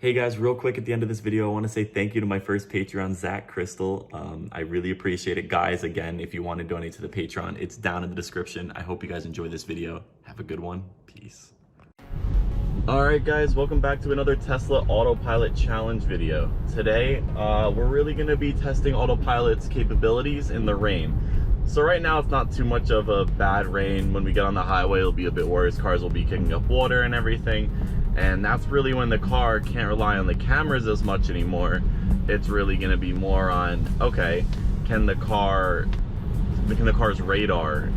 Hey guys, real quick at the end of this video, I want to say thank you to my first Patreon, Zach Crystal. I really appreciate it. Guys, again, if you want to donate to the Patreon, it's down in the description. I hope you guys enjoy this video. Have a good one. Peace. Alright guys, welcome back to another Tesla Autopilot challenge video. Today, we're really going to be testing Autopilot's capabilities in the rain. So right now it's not too much of a bad rain. When we get on the highway, it'll be a bit worse. Cars will be kicking up water and everything. And that's really when the car can't rely on the cameras as much anymore. It's really going to be more on, okay, can the car's radar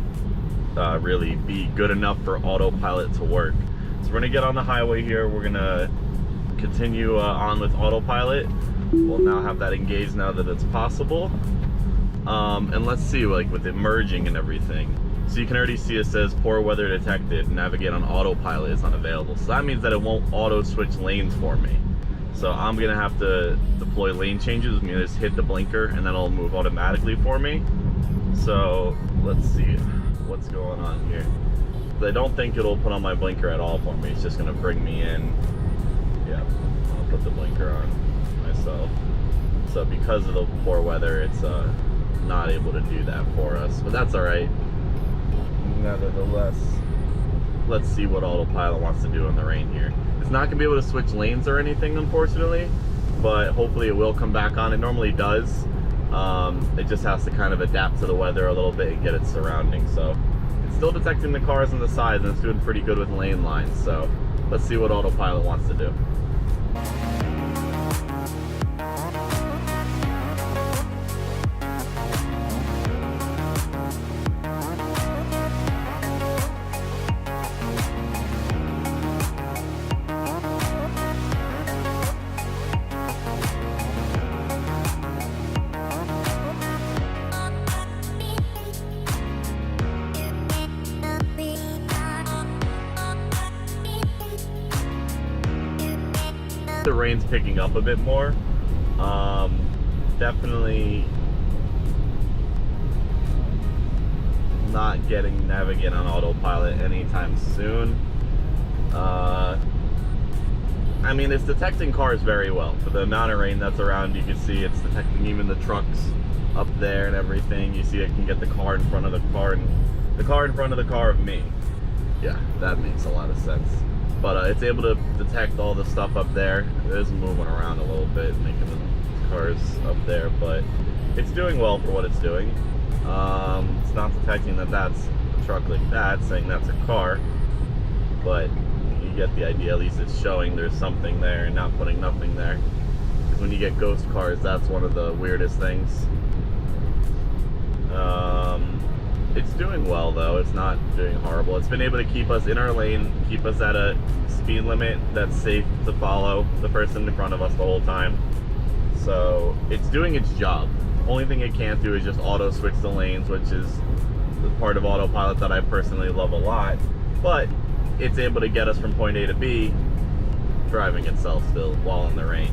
really be good enough for Autopilot to work? So we're going to get on the highway here. We're going to continue on with Autopilot. We'll now have that engaged now that it's possible. And let's see, like with it merging and everything. So you can already see it says poor weather detected, navigate on Autopilot is unavailable. So that means that it won't auto switch lanes for me. So I'm gonna have to deploy lane changes. I'm gonna just hit the blinker and then it'll move automatically for me. So let's see what's going on here. I don't think it'll put on my blinker at all for me. It's just gonna bring me in. Yeah, I'll put the blinker on myself. So because of the poor weather, it's not able to do that for us, but that's all right. Nevertheless, let's see what Autopilot wants to do in the rain here. It's not gonna be able to switch lanes or anything, unfortunately, but hopefully it will come back on. It normally does. It just has to kind of adapt to the weather a little bit and get its surroundings. So it's still detecting the cars on the sides and it's doing pretty good with lane lines. So let's see what Autopilot wants to do. The rain's picking up a bit more. Definitely not getting navigate on Autopilot anytime soon. I mean, it's detecting cars very well. For the amount of rain that's around, you can see it's detecting even the trucks up there and everything. You see it can get the car in front of the car and the car in front of the car of me. Yeah, that makes a lot of sense. But it's able to detect all the stuff up there. It is moving around a little bit, making the cars up there, but it's doing well for what it's doing. It's not detecting that that's a truck like that, saying that's a car, but you get the idea. At least it's showing there's something there and not putting nothing there. Because when you get ghost cars, that's one of the weirdest things. It's doing well though, it's not doing horrible. It's been able to keep us in our lane, keep us at a speed limit that's safe to follow the person in front of us the whole time. So it's doing its job. Only thing it can't do is just auto switch the lanes, which is the part of Autopilot that I personally love a lot. But it's able to get us from point A to B, driving itself still while in the rain.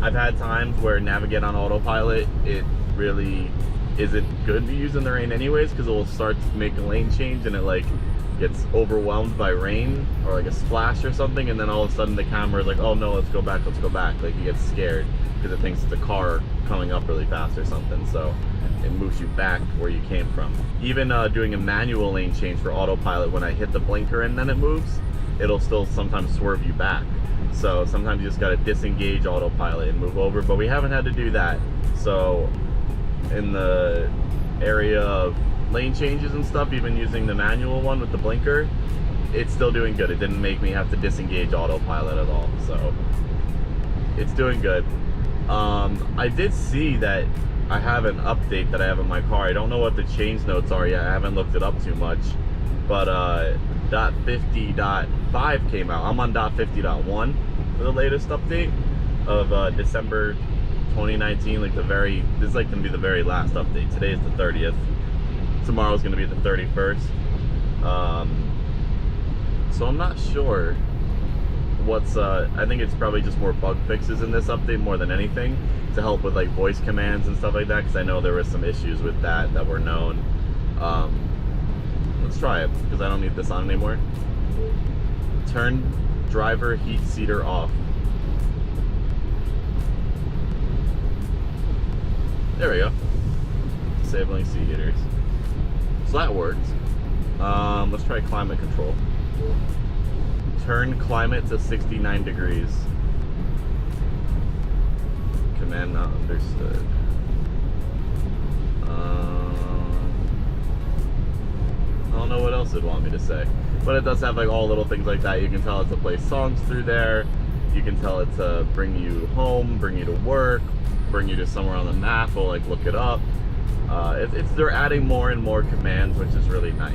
I've had times where navigate on Autopilot, it really isn't good to use in the rain anyways, because it will start to make a lane change and it like gets overwhelmed by rain or like a splash or something, and then all of a sudden the camera is like, oh no, let's go back. Like it gets scared because it thinks it's a car coming up really fast or something, so it moves you back where you came from. Even doing a manual lane change for Autopilot, when I hit the blinker and then it moves, it'll still sometimes swerve you back. So sometimes you just got to disengage Autopilot and move over, but we haven't had to do that. So in the area of lane changes and stuff, even using the manual one with the blinker, it's still doing good. It didn't make me have to disengage Autopilot at all, so it's doing good. I did see that I have an update that I have in my car. I don't know what the change notes are yet. I haven't looked it up too much, but .50.5 came out. I'm on .50.1 for the latest update of December 2019. Like this is like gonna be the very last update. Today is the 30th. Tomorrow's gonna be the 31st. So I'm not sure what's I think it's probably just more bug fixes in this update more than anything, to help with like voice commands and stuff like that, because I know there was some issues with that were known. Let's try it, because I don't need this on anymore. Turn driver heat seater off. There we go. Disabling seat heaters. So that worked. Let's try climate control. Turn climate to 69 degrees. Command not understood. I don't know what else it'd want me to say. But it does have like all little things like that. You can tell it to play songs through there. You can tell it to bring you home, bring you to work, bring you to somewhere on the map, or like look it up. They're adding more and more commands, which is really nice.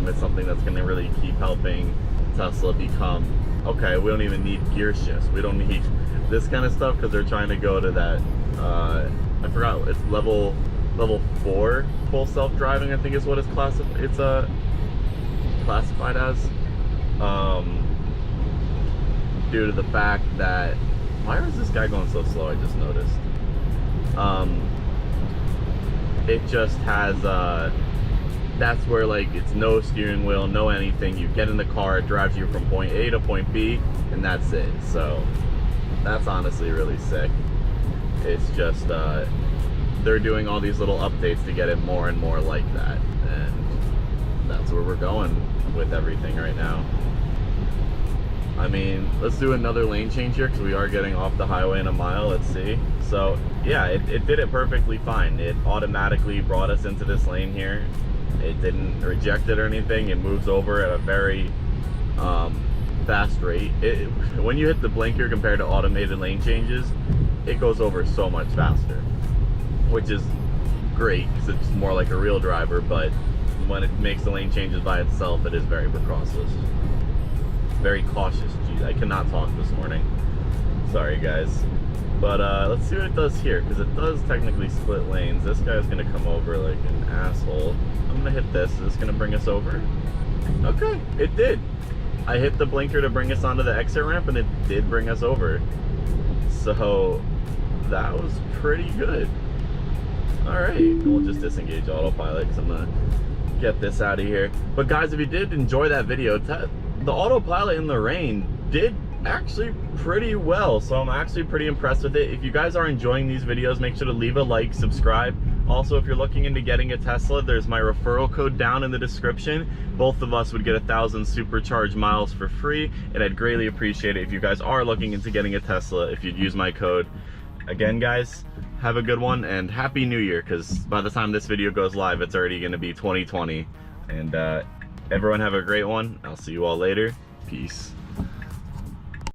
It's something that's going to really keep helping Tesla become, okay, we don't even need gear shifts. We don't need this kind of stuff, because they're trying to go to that, I forgot, it's level 4 full self-driving, I think is what it's classified as. Due to the fact that, why is this guy going so slow? I just noticed. It just has, that's where like it's no steering wheel, no anything. You get in the car, it drives you from point A to point B, and that's it. So that's honestly really sick. It's just they're doing all these little updates to get it more and more like that, and that's where we're going with everything right now. I mean, let's do another lane change here, because we are getting off the highway in a mile. Let's see. So yeah, it did it perfectly fine. It automatically brought us into this lane here. It didn't reject it or anything. It moves over at a very fast rate. When you hit the blinker compared to automated lane changes, it goes over so much faster, which is great because it's more like a real driver. But when it makes the lane changes by itself, it is very precautious. Very cautious. Jeez, I cannot talk this morning. Sorry, guys. But let's see what it does here, because it does technically split lanes. This guy's gonna come over like an asshole. I'm gonna hit this. Is this gonna bring us over? Okay, it did. I hit the blinker to bring us onto the exit ramp, and it did bring us over. So that was pretty good. All right, we'll just disengage autopilot because I'm gonna get this out of here. But guys, if you did enjoy that video, the autopilot in the rain did actually pretty well, so I'm actually pretty impressed with it. If you guys are enjoying these videos, make sure to leave a like, subscribe. Also, if you're looking into getting a Tesla, there's my referral code down in the description. Both of us would get 1,000 supercharged miles for free, and I'd greatly appreciate it if you guys are looking into getting a Tesla, if you'd use my code. Again, guys, have a good one, and Happy New Year, because by the time this video goes live, it's already going to be 2020. And everyone have a great one. I'll see you all later. Peace.